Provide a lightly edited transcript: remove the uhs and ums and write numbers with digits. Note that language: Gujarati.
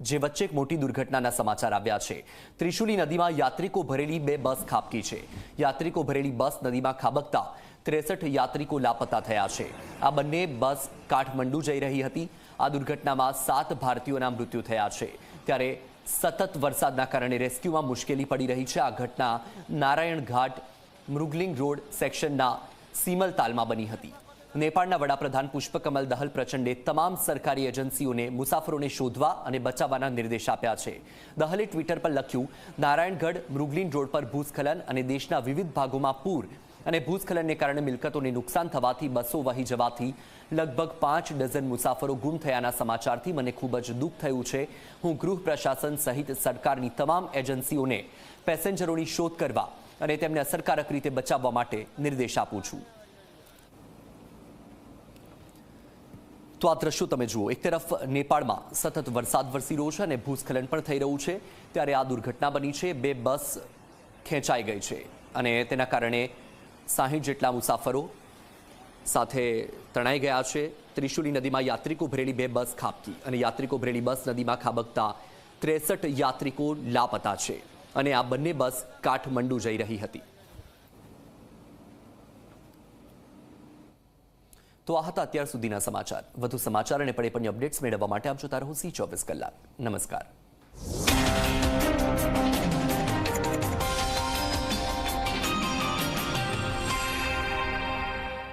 જે વચ્ચે એક મોટી દુર્ઘટનાના સમાચાર આવ્યા છે। ત્રિશુલી નદીમાં યાત્રિકો ભરેલી બે બસ ખાબકી છે। યાત્રિકો ભરેલી બસ નદીમાં ખાબકતા 63 યાત્રિકો લાપતા થયા છે। આ બંને બસ કાઠમંડુ જઈ રહી હતી। આ દુર્ઘટનામાં 7 ભારતીયોના મૃત્યુ થયા છે। ત્યારે સતત વરસાદના કારણે રેસ્ક્યુમાં મુશ્કેલી પડી રહી છે। આ ઘટના નારાયણ ઘાટ મૃગલિંગ રોડ સેક્શનના સીમલતાલમાં બની હતી। નેપાળના વડાપ્રધાન પુષ્પકમલ દહલ પ્રચંડે તમામ સરકારી એજન્સીઓને મુસાફરોને શોધવા અને બચાવવાના નિર્દેશ આપ્યા છે। દહલે ટ્વિટર પર લખ્યું, નારાયણગઢ મૃગલિન રોડ પર ભૂસ્ખલન અને દેશના વિવિધ ભાગોમાં પૂર અને ભૂસ્ખલનને કારણે મિલકતોને નુકસાન થવાથી બસો વહી જવાથી લગભગ 5 ડઝન મુસાફરો ગુમ થયાના સમાચારથી મને ખૂબ જ દુઃખ થયું છે। હું ગૃહ પ્રશાસન સહિત સરકારની તમામ એજન્સીઓને પેસેન્જરોની શોધ કરવા અને તેમને અસરકારક રીતે બચાવવા માટે નિર્દેશ આપું છું। તો આ દ્રશ્યો તમે જુઓ, એક તરફ નેપાળમાં સતત વરસાદ વરસી રહ્યો છે અને ભૂસ્ખલન પણ થઈ રહ્યું છે, ત્યારે આ દુર્ઘટના બની છે। બે બસ ખેંચાઈ ગઈ છે અને તેના કારણે 60 જેટલા મુસાફરો સાથે તણાઈ ગયા છે। ત્રિશુલી નદીમાં યાત્રિકો ભરેલી બે બસ ખાબકી અને યાત્રિકો ભરેલી બસ નદીમાં ખાબકતા 63 યાત્રિકો લાપતા છે અને આ બંને બસ કાઠમંડુ જઈ રહી હતી। તો આ હતા અત્યાર સુધીના સમાચાર। વધુ સમાચાર અને પડેપણની અપડેટ્સ મેળવવા માટે આપ જોતા રહો C24 કલાક। નમસ્કાર।